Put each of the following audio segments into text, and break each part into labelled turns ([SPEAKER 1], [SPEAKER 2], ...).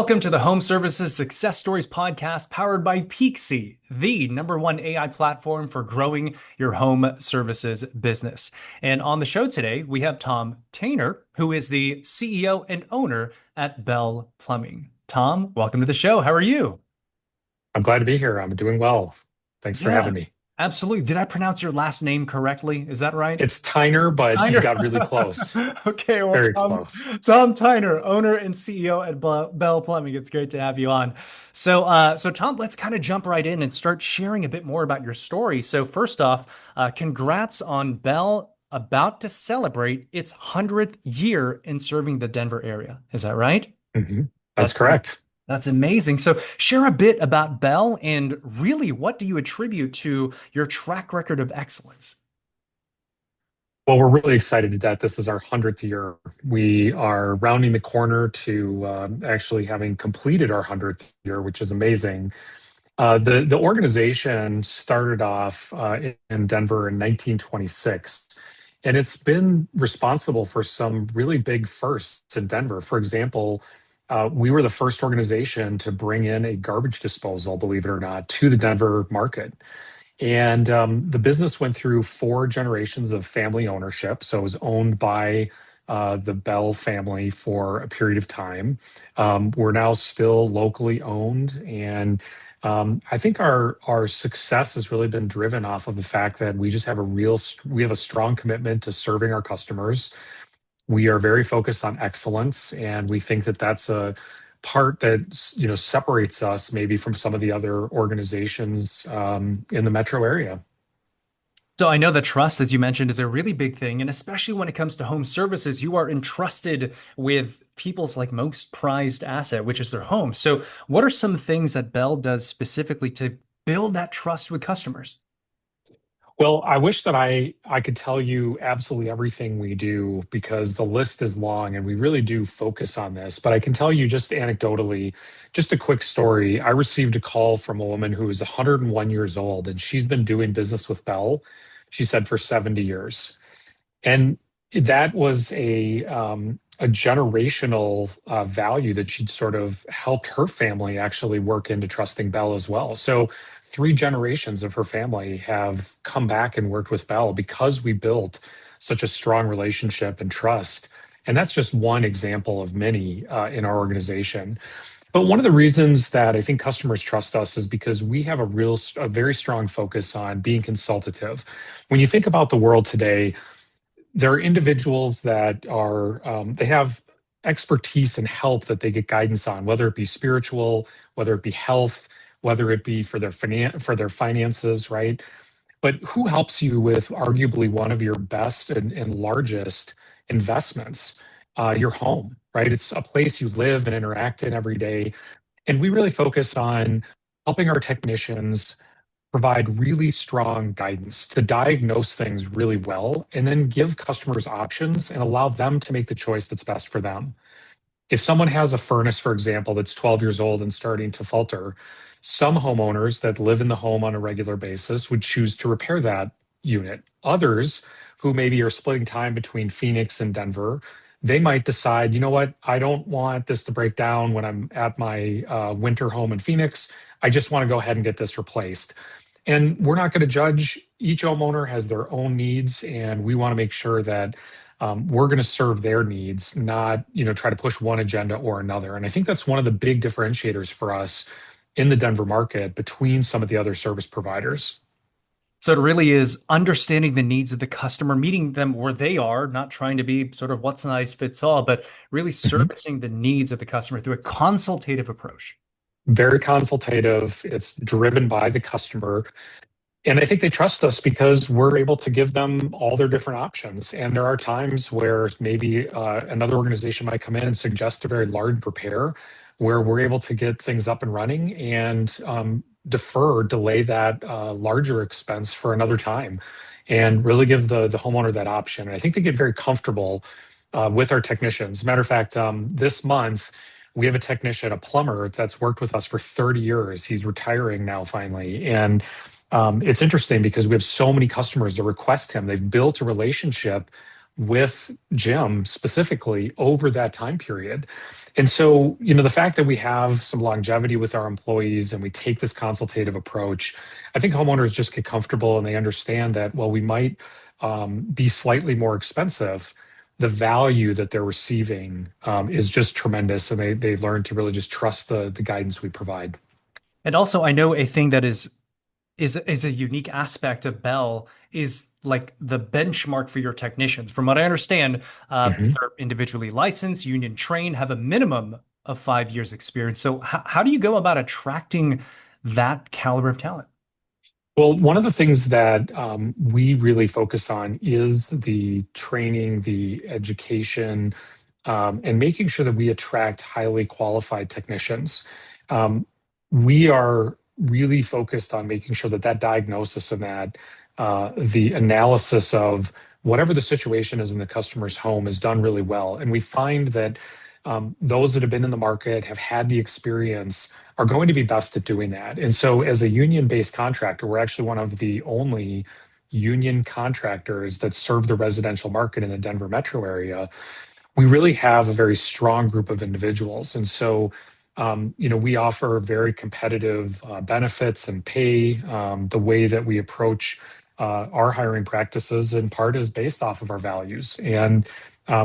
[SPEAKER 1] Welcome to the Home Services Success Stories podcast powered by Peakzi, the #1 AI platform for growing your home services business. And on the show today, we have Tom Teynor, who is the CEO and owner at Bell Plumbing. Tom, welcome to the show. How are you?
[SPEAKER 2] I'm glad to be here. I'm doing well. Thanks for
[SPEAKER 1] Yeah,
[SPEAKER 2] having me.
[SPEAKER 1] absolutely. Did I pronounce your last name correctly? Is that right?
[SPEAKER 2] It's Tyner, but you
[SPEAKER 1] Tyner.
[SPEAKER 2] got really close.
[SPEAKER 1] Okay, well,
[SPEAKER 2] Very
[SPEAKER 1] Tom,
[SPEAKER 2] close.
[SPEAKER 1] Tom Teynor, owner and CEO at Bell Plumbing. It's great to have you on. So Tom, let's kind of jump right in and start sharing a bit more about your story. So first off, congrats on Bell about to celebrate its 100th year in serving the Denver area. Is that right?
[SPEAKER 2] hmm That's
[SPEAKER 1] That's
[SPEAKER 2] correct.
[SPEAKER 1] that's amazing. So share a bit about Bell and really what do you attribute to your track record of excellence?
[SPEAKER 2] Well, we're really excited that this is our 100th year. We are rounding the corner to actually having completed our 100th year, which is amazing. The organization started off in Denver in 1926, and it's been responsible for some really big firsts in Denver. For example, we were the first organization to bring in a garbage disposal, believe it or not, to the Denver market. And the business went through four generations of family ownership. So it was owned by the Bell family for a period of time. We're now still locally owned. And I think our success has really been driven off of the fact that we just have we have a strong commitment to serving our customers. We are very focused on excellence, and we think that that's a part that separates us maybe from some of the other organizations in the metro area.
[SPEAKER 1] So I know that trust, as you mentioned, is a really big thing, and especially when it comes to home services, you are entrusted with people's like most prized asset, which is their home. So what are some things that Bell does specifically to build that trust with customers?
[SPEAKER 2] Well, I wish that I could tell you absolutely everything we do because the list is long and we really do focus on this. But I can tell you just anecdotally, just a quick story. I received a call from a woman who is 101 years old and she's been doing business with Bell, she said, for 70 years. And that was a generational value that she'd sort of helped her family actually work into trusting Bell as well. So three generations of her family have come back and worked with Bell because we built such a strong relationship and trust. And that's just one example of many in our organization. But one of the reasons that I think customers trust us is because we have a very strong focus on being consultative. When you think about the world today, there are individuals that they have expertise and help that they get guidance on, whether it be spiritual, whether it be health, whether it be for for their finances, right? But who helps you with arguably one of your best and largest investments, your home, right? It's a place you live and interact in every day. And we really focus on helping our technicians provide really strong guidance to diagnose things really well and then give customers options and allow them to make the choice that's best for them. If someone has a furnace, for example, that's 12 years old and starting to falter, some homeowners that live in the home on a regular basis would choose to repair that unit. Others who maybe are splitting time between Phoenix and Denver, they might decide, you know what, I don't want this to break down when I'm at my winter home in Phoenix. I just want to go ahead and get this replaced. And we're not going to judge. Each homeowner has their own needs, and we want to make sure that we're going to serve their needs, not try to push one agenda or another. And I think that's one of the big differentiators for us in the Denver market between some of the other service providers.
[SPEAKER 1] So it really is understanding the needs of the customer, meeting them where they are, not trying to be sort of what's nice fits all, but really
[SPEAKER 2] Mhm.
[SPEAKER 1] servicing the needs of the customer through a consultative approach.
[SPEAKER 2] Very consultative. It's driven by the customer. And I think they trust us because we're able to give them all their different options. And there are times where maybe another organization might come in and suggest a very large repair where we're able to get things up and running and delay that larger expense for another time and really give the homeowner that option. And I think they get very comfortable with our technicians. Matter of fact, this month, we have a technician, a plumber that's worked with us for 30 years. He's retiring now finally. And it's interesting because we have so many customers that request him. They've built a relationship with Jim specifically over that time period. And so, the fact that we have some longevity with our employees and we take this consultative approach, I think homeowners just get comfortable and they understand that, well, we might be slightly more expensive. The value that they're receiving is just tremendous, and they learn to really just trust the guidance we provide.
[SPEAKER 1] And also, I know a thing that is a unique aspect of Bell is like the benchmark for your technicians. From what I understand,
[SPEAKER 2] Mhm.
[SPEAKER 1] they're individually licensed, union trained, have a minimum of 5 years experience. So how do you go about attracting that caliber of talent?
[SPEAKER 2] Well, one of the things that we really focus on is the training, the education, and making sure that we attract highly qualified technicians. Um, we are really focused on making sure that that diagnosis and that the analysis of whatever the situation is in the customer's home is done really well. And we find that those that have been in the market, have had the experience, are going to be best at doing that. And so, as a union based contractor, we're actually one of the only union contractors that serve the residential market in the Denver metro area. We really have a very strong group of individuals. And so, we offer very competitive benefits and pay. The way that we approach our hiring practices, in part, is based off of our values. And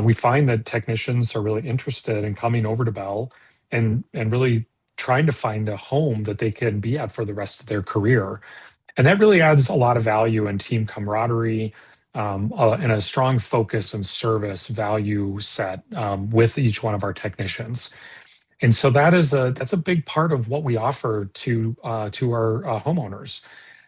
[SPEAKER 2] we find that technicians are really interested in coming over to Bell and really trying to find a home that they can be at for the rest of their career. And that really adds a lot of value and team camaraderie, and a strong focus and service value set with each one of our technicians. And so that's a big part of what we offer to our homeowners.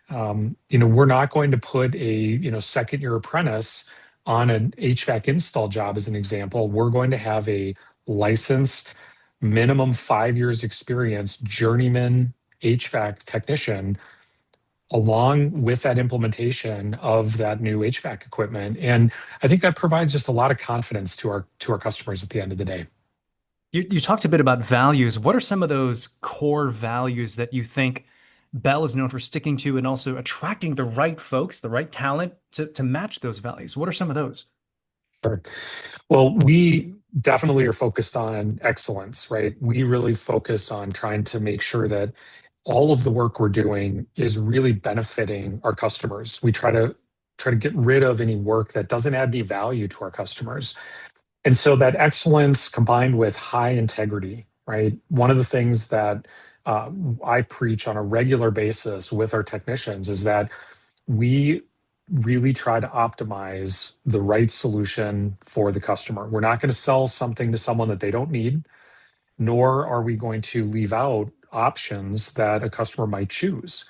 [SPEAKER 2] We're not going to put a second year apprentice on an HVAC install job as an example. We're going to have a licensed minimum 5 years experience journeyman HVAC technician along with that implementation of that new HVAC equipment. And I think that provides just a lot of confidence to our customers at the end of the day.
[SPEAKER 1] You talked a bit about values. What are some of those core values that you think Bell is known for sticking to and also attracting the right folks, the right talent to match those values? What are some of those?
[SPEAKER 2] Sure. Well, we definitely are focused on excellence, right? We really focus on trying to make sure that all of the work we're doing is really benefiting our customers. We try to get rid of any work that doesn't add any value to our customers. And so that excellence combined with high integrity, right? One of the things that I preach on a regular basis with our technicians is that we really try to optimize the right solution for the customer. We're not going to sell something to someone that they don't need, nor are we going to leave out options that a customer might choose.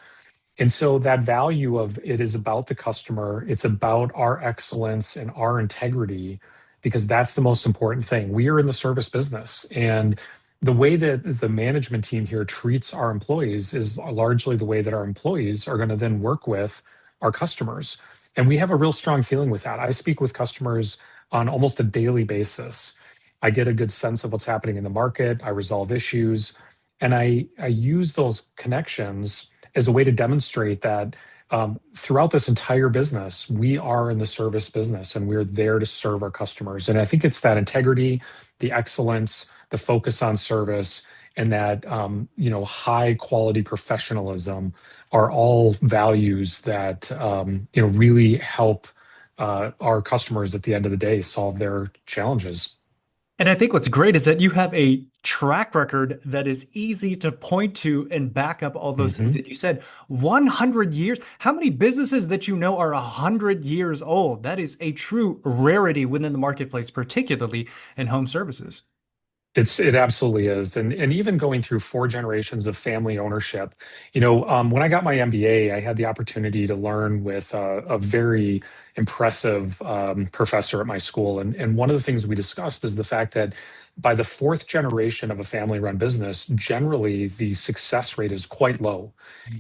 [SPEAKER 2] And so that value of it is about the customer, it's about our excellence and our integrity, because that's the most important thing. We are in the service business. And the way that the management team here treats our employees is largely the way that our employees are going to then work with our customers. And we have a real strong feeling with that. I speak with customers on almost a daily basis. I get a good sense of what's happening in the market. I resolve issues. And I use those connections as a way to demonstrate that throughout this entire business, we are in the service business and we're there to serve our customers. And I think it's that integrity, the excellence, the focus on service, and that high quality professionalism are all values that really help our customers at the end of the day solve their challenges.
[SPEAKER 1] And I think what's great is that you have a track record that is easy to point to and back up all those things
[SPEAKER 2] Mhm.
[SPEAKER 1] that you said. 100 years. How many businesses that you know are 100 years old? That is a true rarity within the marketplace, particularly in home services.
[SPEAKER 2] It absolutely is, and even going through four generations of family ownership. When I got my MBA, I had the opportunity to learn with a very impressive professor at my school, and one of the things we discussed is the fact that by the fourth generation of a family-run business, generally the success rate is quite low.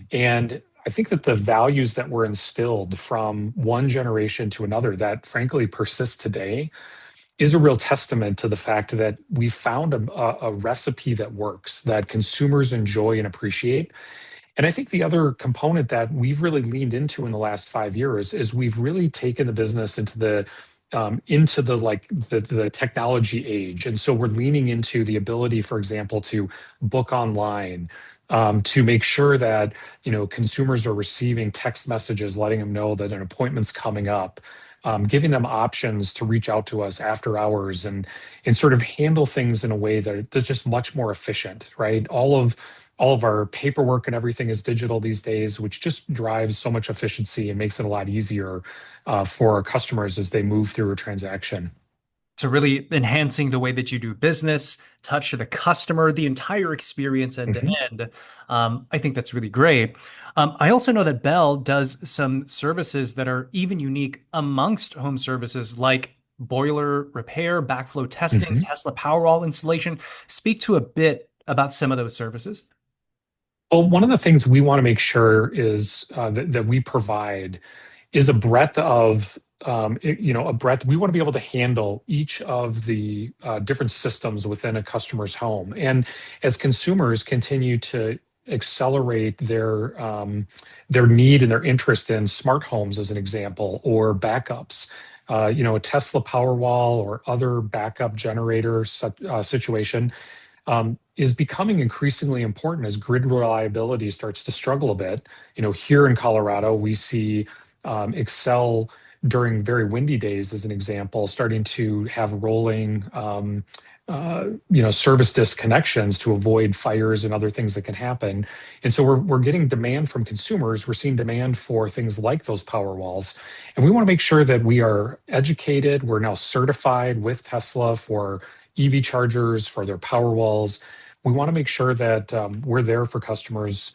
[SPEAKER 2] And I think that the values that were instilled from one generation to another that frankly persist today is a real testament to the fact that we found a recipe that works, that consumers enjoy and appreciate. And I think the other component that we've really leaned into in the last 5 years is we've really taken the business into the into the technology age. And so we're leaning into the ability, for example, to book online, to make sure that consumers are receiving text messages letting them know that an appointment's coming up, giving them options to reach out to us after hours, and sort of handle things in a way that's just much more efficient, right? All of our paperwork and everything is digital these days, which just drives so much efficiency and makes it a lot easier for our customers as they move through a transaction.
[SPEAKER 1] So really enhancing the way that you do business, touch to the customer, the entire experience end to
[SPEAKER 2] Mhm.
[SPEAKER 1] end. I think that's really great. I also know that Bell does some services that are even unique amongst home services, like boiler repair, backflow testing,
[SPEAKER 2] Mhm.
[SPEAKER 1] Tesla Powerwall installation. Speak to a bit about some of those services.
[SPEAKER 2] Well, one of the things we want to make sure is that we provide is a breadth of a breadth. We want to be able to handle each of the different systems within a customer's home. And as consumers continue to accelerate their need and their interest in smart homes, as an example, or backups, a Tesla Powerwall or other backup generator situation is becoming increasingly important as grid reliability starts to struggle a bit. Here in Colorado, we see Excel during very windy days, as an example, starting to have rolling, service disconnections to avoid fires and other things that can happen. And so we're getting demand from consumers. We're seeing demand for things like those power walls, and we want to make sure that we are educated. We're now certified with Tesla for EV chargers, for their power walls. We want to make sure that we're there for customers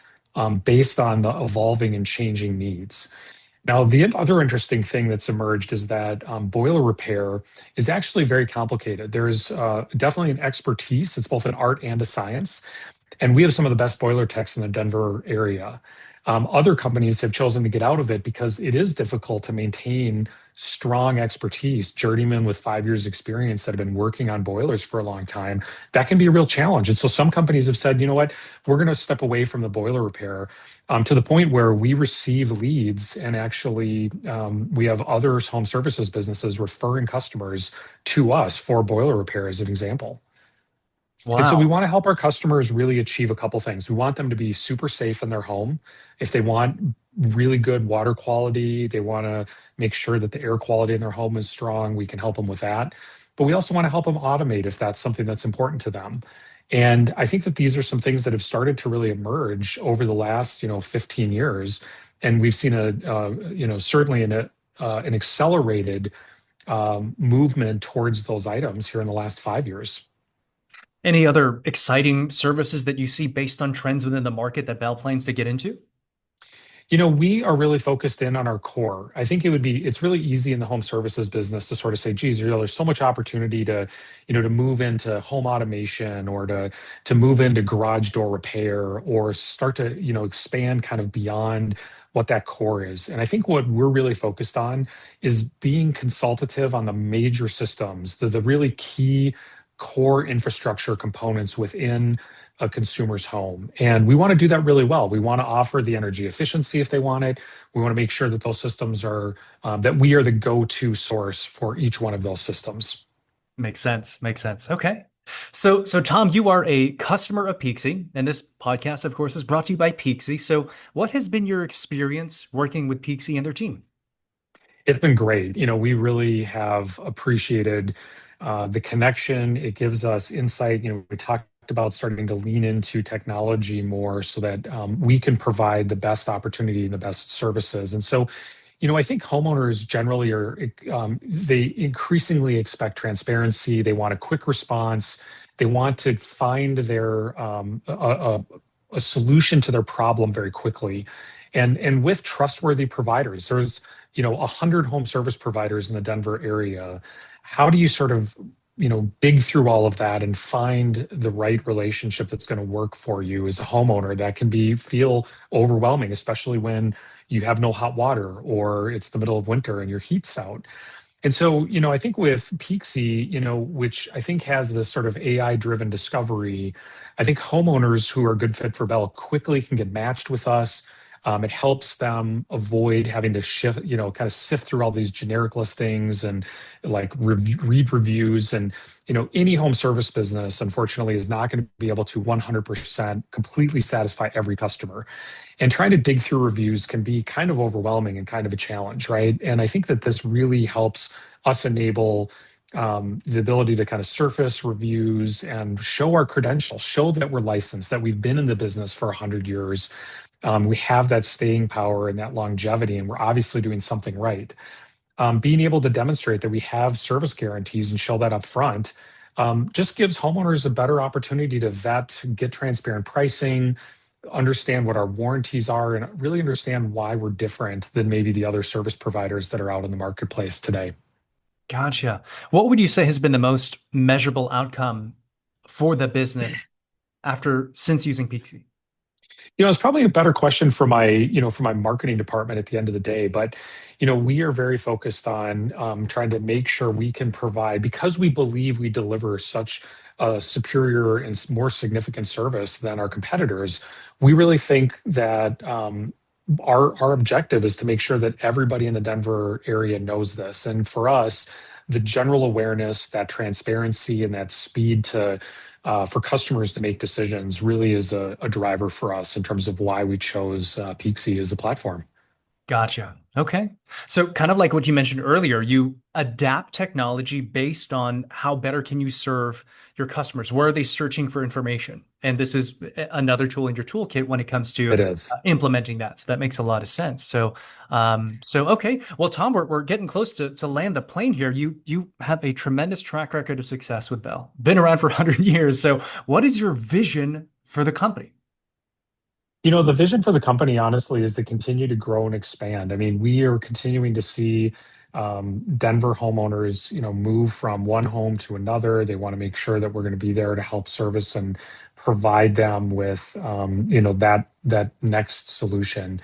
[SPEAKER 2] based on the evolving and changing needs. Now, the other interesting thing that's emerged is that boiler repair is actually very complicated. There's definitely an expertise. It's both an art and a science. And we have some of the best boiler techs in the Denver area. Other companies have chosen to get out of it because it is difficult to maintain strong expertise, journeymen with 5 years experience that have been working on boilers for a long time. That can be a real challenge. And so some companies have said, you know what, we're going to step away from the boiler repair, to the point where we receive leads, and actually we have other home services businesses referring customers to us for boiler repair, as an example. And so we
[SPEAKER 1] Wow.
[SPEAKER 2] want to help our customers really achieve a couple things. We want them to be super safe in their home. If they want really good water quality, they want to make sure that the air quality in their home is strong, we can help them with that. But we also want to help them automate if that's something that's important to them. And I think that these are some things that have started to really emerge over the last, 15 years. And we've seen certainly an accelerated movement towards those items here in the last 5 years.
[SPEAKER 1] Any other exciting services that you see based on trends within the market that Bell plans to get into?
[SPEAKER 2] We are really focused in on our core. I think it's really easy in the home services business to sort of say, geez, there's so much opportunity to move into home automation, or to move into garage door repair, or start to, expand kind of beyond what that core is. And I think what we're really focused on is being consultative on the major systems, the really key core infrastructure components within a consumer's home. And we want to do that really well. We want to offer the energy efficiency if they want it. We want to make sure that those systems that we are the go-to source for each one of those systems.
[SPEAKER 1] Makes sense. Makes sense. Okay. So Tom, you are a customer of Peakzi, and this podcast, of course, is brought to you by Peakzi. So what has been your experience working with Peakzi and their team?
[SPEAKER 2] It's been great. We really have appreciated the connection. It gives us insight. We talked about starting to lean into technology more so that we can provide the best opportunity and the best services. And so, I think homeowners generally they increasingly expect transparency. They want a quick response. They want to find a solution to their problem very quickly. And with trustworthy providers, there's 100 home service providers in the Denver area. How do you sort of dig through all of that and find the right relationship that's going to work for you as a homeowner? That can feel overwhelming, especially when you have no hot water, or it's the middle of winter and your heat's out. And so, I think with Peakzi, which I think has this sort of AI driven discovery, I think homeowners who are a good fit for Bell quickly can get matched with us. It helps them avoid having to shift, kind of sift through all these generic listings and like read reviews. And, any home service business, unfortunately, is not going to be able to 100% completely satisfy every customer. And trying to dig through reviews can be kind of overwhelming and kind of a challenge, right? And I think that this really helps us enable the ability to kind of surface reviews and show our credentials, show that we're licensed, that we've been in the business for 100 years. We have that staying power and that longevity, and we're obviously doing something right. Being able to demonstrate that we have service guarantees and show that up front just gives homeowners a better opportunity to vet, get transparent pricing, understand what our warranties are, and really understand why we're different than maybe the other service providers that are out in the marketplace today.
[SPEAKER 1] Gotcha. What would you say has been the most measurable outcome for the business since using Peakzi?
[SPEAKER 2] It's probably a better question for my marketing department at the end of the day. But, we are very focused on trying to make sure we can provide, because we believe we deliver such a superior and more significant service than our competitors. We really think that our objective is to make sure that everybody in the Denver area knows this. And for us, the general awareness, that transparency, and that speed to for customers to make decisions really is a driver for us in terms of why we chose Peakzi as a platform.
[SPEAKER 1] Gotcha. Okay. So kind of like what you mentioned earlier, you adapt technology based on how better can you serve your customers? Where are they searching for information? And this is another tool in your toolkit when it comes to
[SPEAKER 2] It is.
[SPEAKER 1] implementing that. So that makes a lot of sense. So okay. Well, Tom, we're getting close to land the plane here. You have a tremendous track record of success with Bell. Been around for 100 years. So what is your vision for the company?
[SPEAKER 2] The vision for the company, honestly, is to continue to grow and expand. I mean, we are continuing to see Denver homeowners, move from one home to another. They want to make sure that we're going to be there to help service and provide them with, that next solution.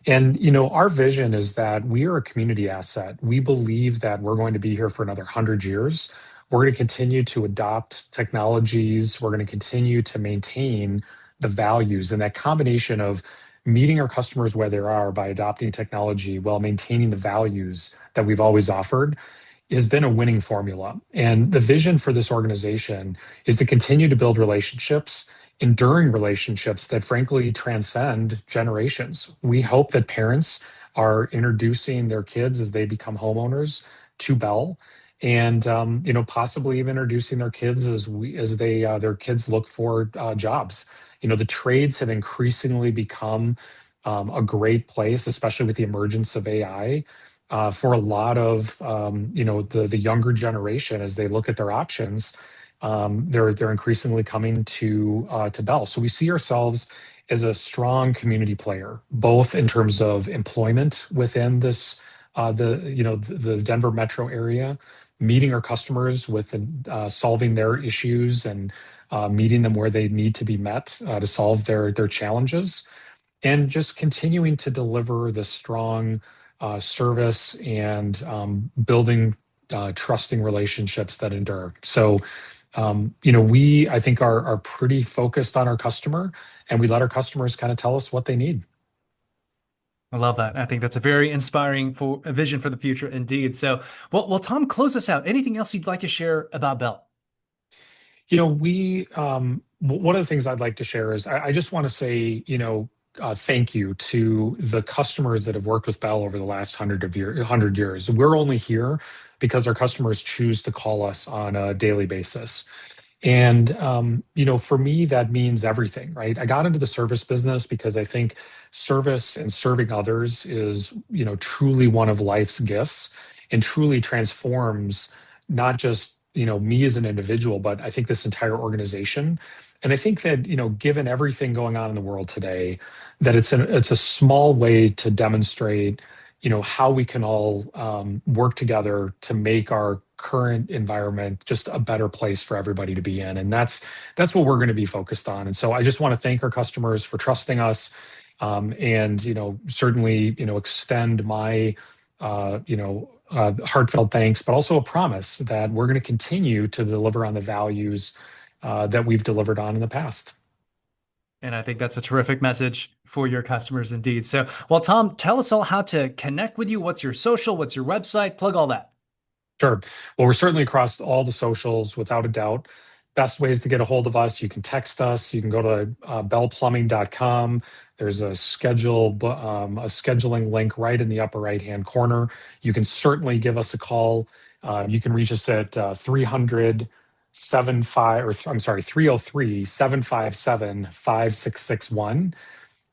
[SPEAKER 2] And, our vision is that we are a community asset. We believe that we're going to be here for another 100 years. We're going to continue to adopt technologies. We're going to continue to maintain the values, and that combination of meeting our customers where they are by adopting technology while maintaining the values that we've always offered has been a winning formula. And the vision for this organization is to continue to build relationships, enduring relationships that frankly transcend generations. We hope that parents are introducing their kids as they become homeowners to Bell, and possibly even introducing their kids as their kids look for jobs. The trades have increasingly become a great place, especially with the emergence of AI, for a lot of the younger generation as they look at their options. They're increasingly coming to Bell. So we see ourselves as a strong community player, both in terms of employment within this the Denver metro area, meeting our customers with solving their issues and meeting them where they need to be met to solve their challenges, and just continuing to deliver the strong service and building trusting relationships that endure. So, we, I think, are pretty focused on our customer, and we let our customers kind of tell us what they need.
[SPEAKER 1] I love that. I think that's a very inspiring a vision for the future indeed. So, well, Tom, close us out. Anything else you'd like to share about Bell?
[SPEAKER 2] One of the things I'd like to share is I just want to say, thank you to the customers that have worked with Bell over the last 100 years. We're only here because our customers choose to call us on a daily basis. And, for me, that means everything, right? I got into the service business because I think service and serving others is, truly one of life's gifts and truly transforms not just, me as an individual, but I think this entire organization. And I think that, given everything going on in the world today, that it's a small way to demonstrate, how we can all work together to make our current environment just a better place for everybody to be in. And that's what we're going to be focused on. And so I just want to thank our customers for trusting us, and certainly extend my heartfelt thanks, but also a promise that we're going to continue to deliver on the values that we've delivered on in the past.
[SPEAKER 1] And I think that's a terrific message for your customers indeed. So, well, Tom, tell us all how to connect with you. What's your social? What's your website? Plug all that.
[SPEAKER 2] Sure. Well, we're certainly across all the socials without a doubt. Best ways to get a hold of us, you can text us, you can go to bellplumbing.com. There's a scheduling link right in the upper right-hand corner. You can certainly give us a call. You can reach us at 300 75 or I'm sorry, 303-757-5661.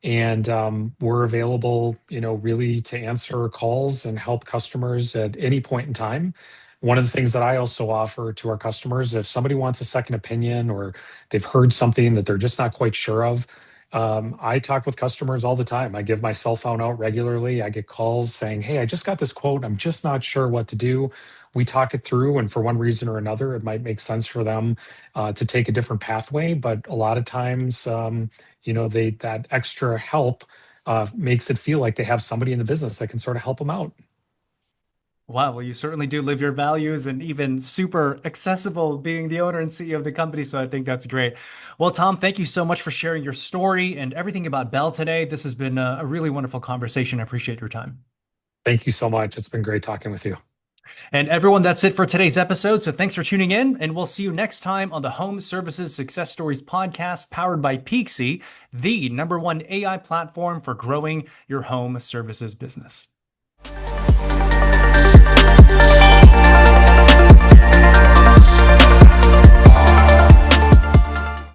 [SPEAKER 2] And we're available, really to answer calls and help customers at any point in time. One of the things that I also offer to our customers, if somebody wants a second opinion or they've heard something that they're just not quite sure of, I talk with customers all the time. I give my cell phone out regularly. I get calls saying, "Hey, I just got this quote. I'm just not sure what to do." We talk it through, and for one reason or another, it might make sense for them to take a different pathway. But a lot of times, that extra help makes it feel like they have somebody in the business that can sort of help them out.
[SPEAKER 1] Wow, well, you certainly do live your values and even super accessible being the owner and CEO of the company. So I think that's great. Well, Tom, thank you so much for sharing your story and everything about Bell today. This has been a really wonderful conversation. I appreciate your time.
[SPEAKER 2] Thank you so much. It's been great talking with you.
[SPEAKER 1] And everyone, that's it for today's episode. So thanks for tuning in, and we'll see you next time on the Home Services Success Stories podcast powered by Peakzi, the #1 AI platform for growing your home services business.